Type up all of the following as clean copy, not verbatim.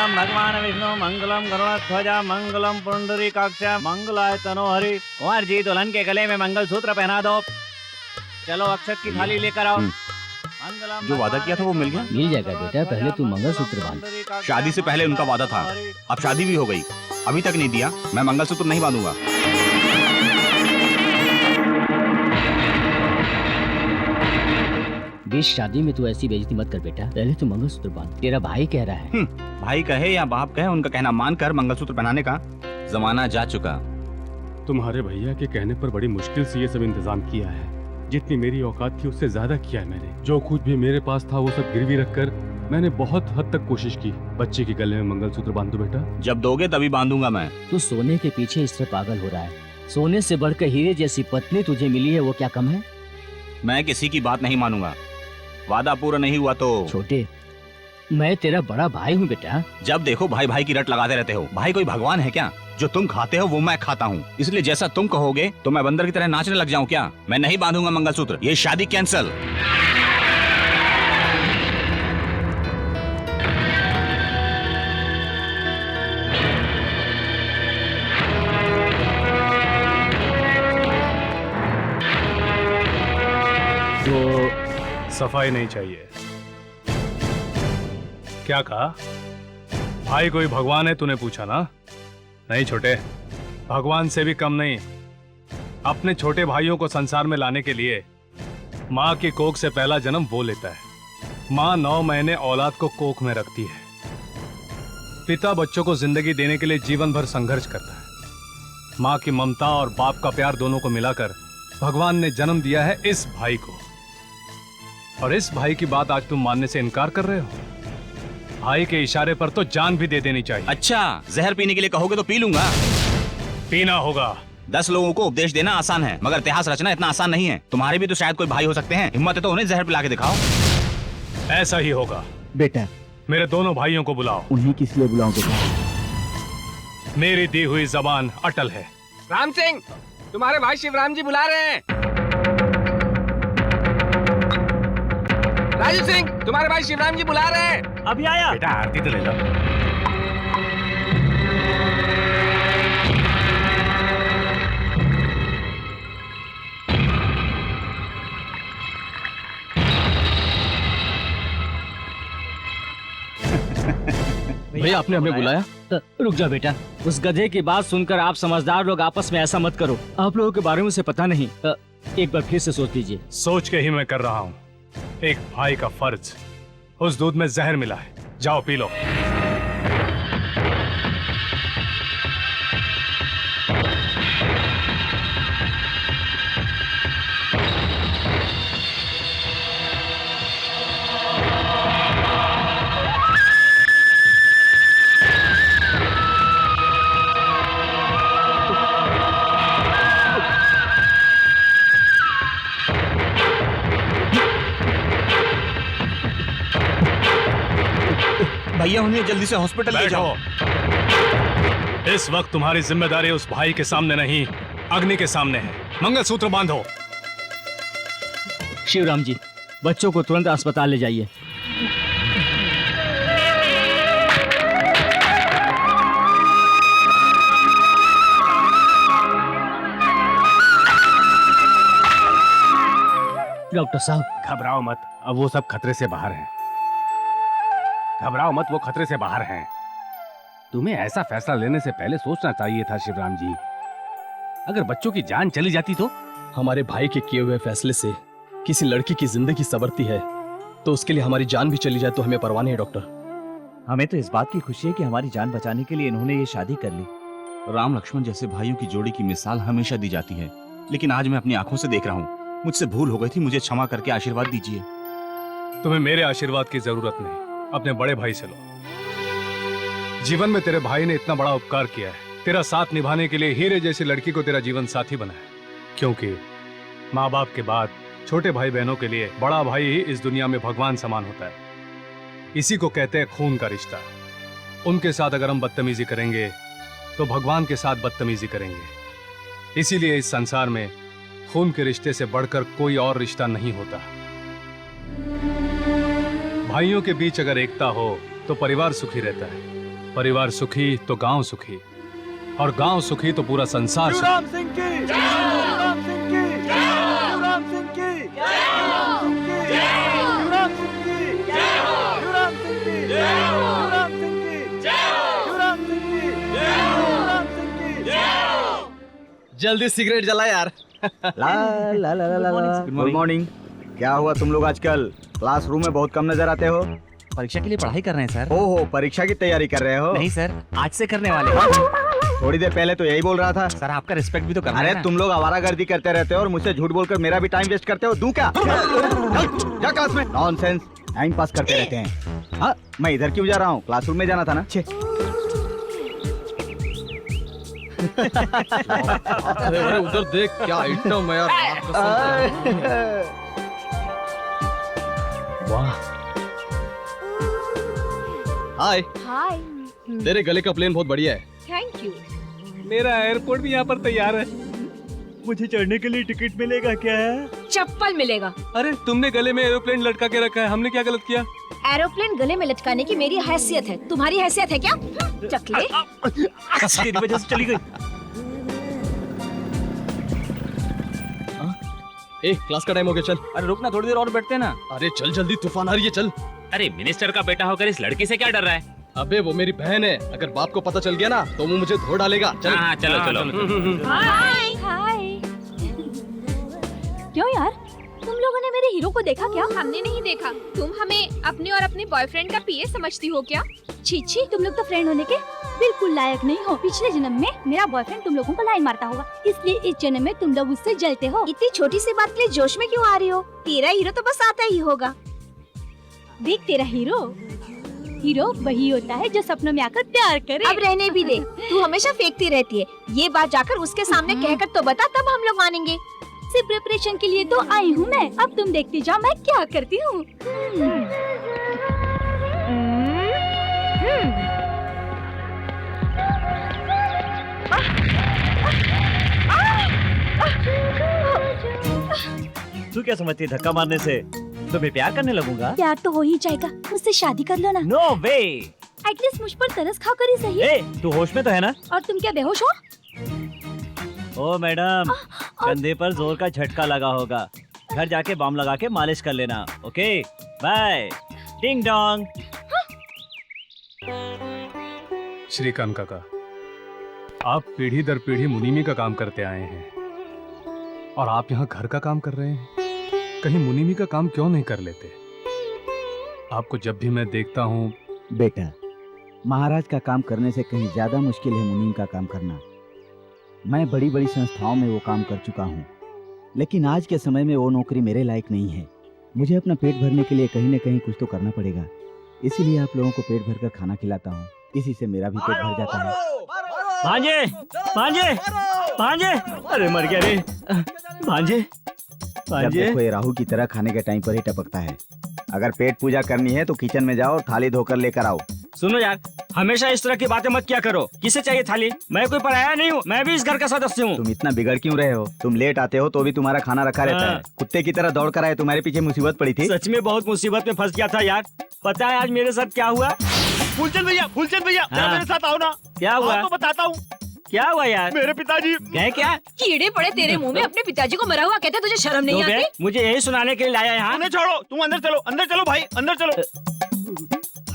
मंगलम भगवान विष्णु मंगलम गरुड़ध्वज मंगलम पुंडरीकाक्ष मंगलाय तनोहरि। कुंवर जी दुल्हन के गले में मंगलसूत्र पहना दो। चलो अक्षत की थाली लेकर आओ। जो वादा किया था वो मिल गया? मिल जाएगा बेटा, पहले तू मंगलसूत्र बांध। शादी से पहले उनका वादा था, अब शादी भी हो गई, अभी तक नहीं दिया। मैं मंगलसूत्र नहीं बांधूंगा। बीच शादी में तू ऐसी बेइज्जती मत कर बेटा, पहले तू मंगलसूत्र बांध। तेरा भाई कह रहा है। भाई कहे या बाप कहे, उनका कहना मानकर मंगलसूत्र पहनाने का जमाना जा चुका। तुम्हारे भैया के कहने पर बड़ी मुश्किल से ये सब इंतजाम किया है। जितनी मेरी औकात थी उससे ज्यादा किया है मैंने। जो कुछ भी मेरे पास था वो सब गिरवी रखकर मैंने बहुत हद तक कोशिश की। बच्चे के गले में मंगलसूत्र बांध दो बेटा। जब दोगे तभी बांधूंगा मैं। तू सोने के पीछे इस तरह पागल हो रहा है। सोने से बढ़कर हीरे जैसी पत्नी तुझे मिली है, वो क्या कम है? मैं किसी की बात नहीं मानूंगा। वादा पूरा नहीं हुआ तो। छोटे, मैं तेरा बड़ा भाई हूँ बेटा। जब देखो भाई भाई की रट लगाते रहते हो। भाई कोई भगवान है क्या? जो तुम खाते हो वो मैं खाता हूँ, इसलिए जैसा तुम कहोगे तो मैं बंदर की तरह नाचने लग जाऊँ क्या? मैं नहीं बांधूंगा मंगलसूत्र। ये शादी कैंसल। सफाई नहीं चाहिए। क्या कहा? भाई कोई भगवान है तूने पूछा ना? नहीं छोटे, भगवान से भी कम नहीं। अपने छोटे भाइयों को संसार में लाने के लिए माँ की कोख से पहला जन्म वो लेता है। माँ 9 महीने औलाद को कोख में रखती है। पिता बच्चों को जिंदगी देने के लिए जीवन भर संघर्ष करता है। माँ की ममता और बाप का प्यार दोनों को मिलाकर भगवान ने जन्म दिया है इस भाई को। और इस भाई की बात आज तुम मानने से इनकार कर रहे हो? भाई के इशारे पर तो जान भी दे देनी चाहिए। अच्छा, जहर पीने के लिए कहोगे तो पी लूंगा। पीना होगा। 10 लोगों को उपदेश देना आसान है, मगर इतिहास रचना इतना आसान नहीं है। तुम्हारे भी तो शायद कोई भाई हो सकते हैं। हिम्मत है तो उन्हें जहर पिला के दिखाओ। ऐसा ही होगा बेटा। मेरे दोनों भाइयों को बुलाओ। उन्हें किस लिए बुलाओ बेटा? मेरी दी हुई जबान अटल है। राम सिंह, तुम्हारे भाई शिवराम जी बुला रहे हैं। राजू सिंह, तुम्हारे भाई शिवराम जी बुला रहे हैं। अभी आया। बेटा आरती तो ले लो। भैया आपने हमें बुलाया? रुक जा बेटा, उस गधे की बात सुनकर आप समझदार लोग आपस में ऐसा मत करो। आप लोगों के बारे में उसे पता नहीं। एक बार फिर से सोच लीजिए। सोच के ही मैं कर रहा हूँ। एक भाई का फर्ज। उस दूध में जहर मिला है, जाओ पी लो। भैया उन्हें जल्दी से हॉस्पिटल ले जाओ। इस वक्त तुम्हारी जिम्मेदारी उस भाई के सामने नहीं, अग्नि के सामने है। मंगलसूत्र बांधो। शिवराम जी, बच्चों को तुरंत अस्पताल ले जाइए। डॉक्टर साहब, घबराओ मत, अब वो सब खतरे से बाहर हैं। घबराओ मत, वो खतरे से बाहर हैं। तुम्हें ऐसा फैसला लेने से पहले सोचना चाहिए था शिवराम जी। अगर बच्चों की जान चली जाती तो? हमारे भाई के किए हुए फैसले से किसी लड़की की जिंदगी संवरती है, तो उसके लिए हमारी जान भी चली जाए तो हमें परवाह नहीं है डॉक्टर। हमें तो इस बात की खुशी है कि हमारी जान बचाने के लिए इन्होंने ये शादी कर ली। राम लक्ष्मण जैसे भाइयों की जोड़ी की मिसाल हमेशा दी जाती है, लेकिन आज मैं अपनी आंखों से देख रहा हूँ। मुझसे भूल हो गई थी, मुझे क्षमा करके आशीर्वाद दीजिए। तुम्हें मेरे आशीर्वाद की जरूरत नहीं, अपने बड़े भाई से लो। जीवन में तेरे भाई ने इतना बड़ा उपकार किया है। तेरा साथ निभाने के लिए हीरे जैसी लड़की को तेरा जीवन साथी बनाया। क्योंकि माँ बाप के बाद छोटे भाई बहनों के लिए बड़ा भाई ही इस दुनिया में भगवान समान होता है। इसी को कहते हैं खून का रिश्ता। उनके साथ अगर हम बदतमीजी करेंगे तो भगवान के साथ बदतमीजी करेंगे। इसीलिए इस संसार में खून के रिश्ते से बढ़कर कोई और रिश्ता नहीं होता। भाइयों के बीच अगर एकता हो तो परिवार सुखी रहता है। परिवार सुखी तो गांव सुखी, और गांव सुखी तो पूरा संसार सुखी। शिवराम सिंह की, शिवराम सिंह की, शिवराम सिंह की, शिवराम सिंह की, शिवराम सिंह की, शिवराम सिंह की, शिवराम सिंह की, शिवराम सिंह की, शिवराम सिंह की। जल्दी सिगरेट जला यार। ला ला ला ला ला। Good morning. क्या हुआ तुम लोग आजकल क्लासरूम में बहुत कम नजर आते हो? परीक्षा के लिए पढ़ाई कर रहे हैं सर। ओहो, परीक्षा की तैयारी कर रहे हो? नहीं सर, आज से करने वाले हैं। थोड़ी देर पहले तो यही बोल रहा था। सर आपका रिस्पेक्ट भी तो करना है अरे ना। तुम लोग आवारागर्दी करते रहते हो और मुझसे झूठ बोलकर मेरा भी टाइम वेस्ट करते हो। दूं क्या? जा क्लास में। नॉनसेंस, टाइम पास करते रहते हैं। हाँ, मैं इधर क्यों जा रहा हूँ? क्लासरूम में जाना था ना। छे। अरे अरे उधर देख, क्या आइटम है यार। वाह। हाय। हाय। तेरे गले का प्लेन बहुत बढ़िया है। Thank you. मेरा एयरपोर्ट भी यहाँ पर तैयार है। मुझे चढ़ने के लिए टिकट मिलेगा क्या? चप्पल मिलेगा। अरे तुमने गले में एरोप्लेन लटका के रखा है, हमने क्या गलत किया? एरोप्लेन गले में लटकाने की मेरी हैसियत है, तुम्हारी हैसियत है क्या? चकले। तेरी वजह से चली गई। ए, क्लास का टाइम हो गया, चल। अरे रुक ना, थोड़ी देर और बैठते ना। अरे चल जल्दी, तूफान आ रही है, चल। अरे मिनिस्टर का बेटा होकर इस लड़की से क्या डर रहा है? अबे वो मेरी बहन है, अगर बाप को पता चल गया ना तो वो मुझे धो डालेगा। चल। हाँ चलो चलो। हाय हाय। क्यों यार, तुम लोगों ने मेरे हीरो को देखा क्या? हमने नहीं देखा। तुम हमें अपने और अपने बॉयफ्रेंड का पीए समझती हो क्या? छी छी, तुम लोग तो फ्रेंड होने के बिल्कुल लायक नहीं हो। पिछले जन्म में मेरा बॉयफ्रेंड तुम लोगों को लाइन मारता होगा, इसलिए इस जन्म में तुम लोग उससे जलते हो। इतनी छोटी सी बात के लिए जोश में क्यों आ रही हो? तेरा हीरो तो बस आता ही होगा। देख, तेरा हीरो वही होता है जो सपनों में आकर प्यार करे। अब रहने भी दे, तू हमेशा फेंकती रहती है। ये बात जाकर उसके सामने कहकर तो बता, तब हम लोग मानेंगे। सिर्फ प्रिपरेशन के लिए तो आई हूँ मैं, अब तुम देखती जाओ मैं क्या करती हूँ। तू क्या समझती है धक्का मारने से तुम्हें प्यार करने लगूंगा? प्यार तो हो ही जाएगा, मुझसे शादी कर लो ना। नो वे। एटलीस्ट मुझ पर तरस खाओ कर ही सही। ए, तू होश में तो है ना? और तुम क्या बेहोश हो? ओ मैडम, कंधे पर जोर का झटका लगा होगा। घर जाके बम लगा के मालिश कर लेना। Okay bye. टिंग डोंग। श्रीकांत काका, आप पीढ़ी दर पीढ़ी मुनीमी का काम करते आए हैं और आप यहाँ घर का काम कर रहे हैं। कहीं मुनीमी का काम क्यों नहीं कर लेते? आपको जब भी मैं देखता हूँ। बेटा, महाराज का काम करने से कहीं ज्यादा मुश्किल है मुनीम का काम करना। मैं बड़ी बड़ी संस्थाओं में वो काम कर चुका हूँ, लेकिन आज के समय में वो नौकरी मेरे लायक नहीं है। मुझे अपना पेट भरने के लिए कहीं न कहीं कुछ तो करना पड़ेगा, इसीलिए आप लोगों को पेट भरकर खाना खिलाता हूँ। इसी से मेरा भी पेट भर जाता है। भांजे, भांजे, भांजे, अरे मर गया रे। भांजे, जब भांजे। देखो ये राहु की तरह खाने के टाइम पर ही टपकता है। अगर पेट पूजा करनी है तो किचन में जाओ और थाली धोकर लेकर आओ। सुनो यार, हमेशा इस तरह की बातें मत किया करो। किसे चाहिए थाली? मैं कोई पराया नहीं हूँ, मैं भी इस घर का सदस्य हूँ। तुम इतना बिगड़ क्यों रहे हो? तुम लेट आते हो तो भी तुम्हारा खाना रखा रहता है। कुत्ते की तरह दौड़ कर आए, तुम्हारे पीछे मुसीबत पड़ी थी। सच में बहुत मुसीबत में फंस गया था यार। पता है आज मेरे साथ क्या हुआ? फूलचंद भैया, फूलचंद भैया, जरा मेरे साथ आओ ना। क्या हुआ? तो बताता हूँ। क्या हुआ यार? मेरे पिताजी गए क्या? कीड़े पड़े तेरे मुंह में, अपने पिताजी को मरा हुआ कहते, तुझे शर्म नहीं तो गए? आती? मुझे यही सुनाने के लिए लाया यहाँ। उन्हें छोड़ो, तुम अंदर चलो, अंदर चलो भाई, अंदर चलो।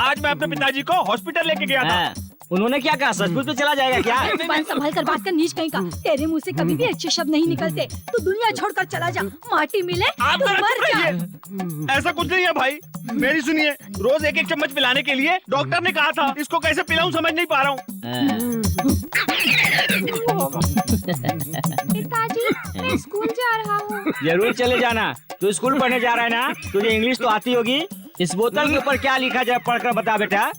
आज मैं अपने पिताजी को हॉस्पिटल लेके गया था। हाँ, उन्होंने क्या कहा? सचमुच में चला जाएगा क्या? जुबान संभाल कर बात कर, नीच कहीं का। तेरे मुंह से कभी भी अच्छे शब्द नहीं निकलते। तू दुनिया छोड़कर चला जा, माटी मिले आप तो जरा मर चुप जा। रहिए। ऐसा कुछ नहीं है भाई, मेरी सुनिए। रोज एक एक चम्मच पिलाने के लिए डॉक्टर ने कहा था। इसको कैसे पिलाऊं समझ नहीं पा रहा हूँ। पिताजी, मैं स्कूल जा रहा हूँ। जरूर चले जाना। तू स्कूल पढ़ने जा रहा है ना? तुझे इंग्लिश तो आती होगी। इस बोतल के ऊपर क्या लिखा जाए पढ़कर बता बेटा।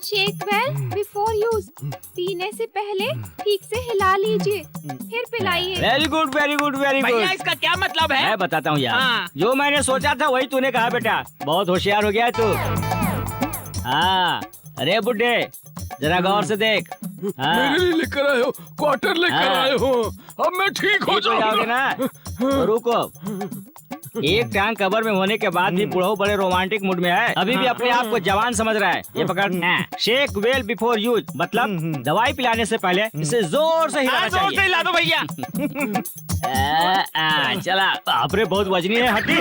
Shake well before use. पीने से पहले ठीक से हिला लीजिए, फिर पिलाइए। Very good, very good, very good. इसका क्या मतलब है? मैं बताता हूँ यार। हाँ। जो मैंने सोचा था वही तूने कहा बेटा। बहुत होशियार हो गया है तू। हाँ, अरे बुड्ढे, जरा गौर से देख। हाँ। मेरे लिए लेकर आए हो, क्वार्टर लेकर हाँ। आए हो। अब मैं ठीक हो ठीक हो जाओगे जाऊंगा। ना? तो रुको, एक टांग कबर में होने के बाद भी बुढ़ऊ बड़े रोमांटिक मूड में है, अभी भी अपने आप को जवान समझ रहा है। ये पकड़, शेक वेल बिफोर यूज, मतलब दवाई पिलाने से पहले इसे जोर से हिलाना चाहिए। जोर से हिला दो भैया। चला, बाप रे बहुत वजनी है हड्डी।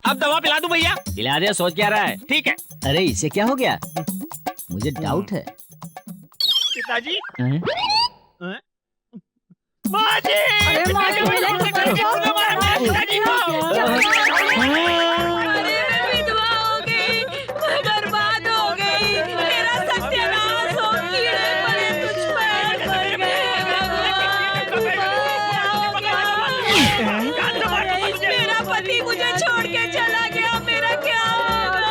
अब दवा पिला दूं भैया? पिला दे, सोच क्या रहा है? ठीक है। अरे इसे क्या हो गया? मुझे डाउट है। पिताजी, अरे माँ को मिला के कर जाओ। पिताजी को। अरे मैं विधवा हो गई, मैं बर्बाद हो गई, मेरा सत्यानाश हो, कीड़े पड़े तुझ पर, मर गए भगवान। मेरा पति मुझे छोड़ के चला गया, मेरा क्या होगा?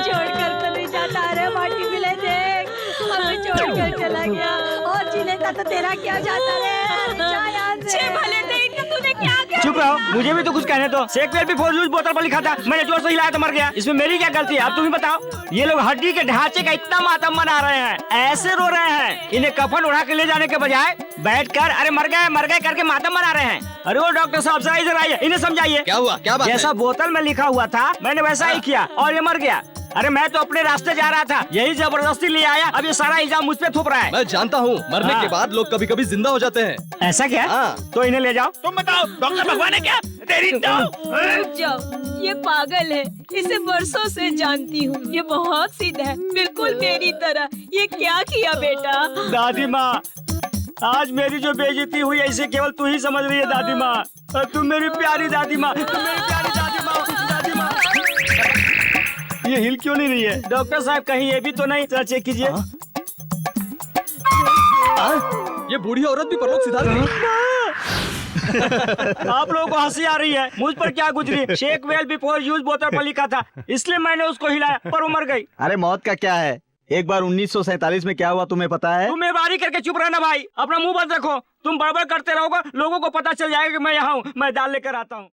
छोड़कर तो नहीं जाता। अरे माटी मिले देख, हमें छोड़कर चला गया और जीने का तो तेरा क्या जाता रे? छे भले दिन का तूने क्या किया? चुप रहो, मुझे भी तो कुछ कहने दो। शेक वेल बिफोर यूज बोतल पर लिखा था, मैंने जोर से हिलाया तो मर गया। इसमें मेरी क्या गलती है? अब तुम ही बताओ। ये लोग हड्डी के ढांचे का इतना मातम मना रहे हैं, ऐसे रो रहे हैं, इन्हें कफन उड़ा के ले जाने के बजाय बैठकर अरे मर गए करके मातम मना रहे हैं। अरे वो डॉक्टर साहब जरा इधर आइए, इन्हें समझाइए। क्या हुआ, क्या बात है? जैसा बोतल में लिखा हुआ था मैंने वैसा ही किया और ये मर गया। अरे मैं तो अपने रास्ते जा रहा था, यही जबरदस्ती ले आया, अब ये सारा इल्जाम मुझ पे थोप रहा है। मैं जानता हूँ, मरने हाँ। के बाद लोग कभी कभी जिंदा हो जाते हैं। ऐसा क्या? हाँ। तो इन्हें ले जाओ। तुम बताओ, डॉक्टर भगवान है क्या? तेरी तो रुक जाओ, ये पागल है, इसे बरसों से जानती हूँ, ये बहुत सीधा है, बिल्कुल मेरी तरह। ये क्या किया बेटा? दादी माँ, आज मेरी जो बेइज्जती हुई है इसे केवल तू ही समझ रही है दादी माँ। तुम मेरी प्यारी दादी माँ, तुम मेरी प्यारी दादी माँ, दादी माँ। ये हिल क्यों नहीं रही है? डॉक्टर साहब कहीं ये भी तो नहीं? जरा चेक कीजिए। ये बूढ़ी औरत भी परलोक सिधार गई। आप लोगों को हंसी आ रही है, मुझ पर क्या गुजरी? शेक वेल बिफोर यूज बोतल पर लिखा था, इसलिए मैंने उसको हिलाया पर वो मर गई। अरे मौत का क्या है? एक बार 1947 में क्या हुआ तुम्हें पता है? तुम मेहरबानी करके चुप रहना भाई, अपना मुंह बंद रखो। तुम बड़बड़ करते रहोगे, लोगों को पता चल जाएगा कि मैं यहाँ हूँ। मैं दाल लेकर आता हूँ।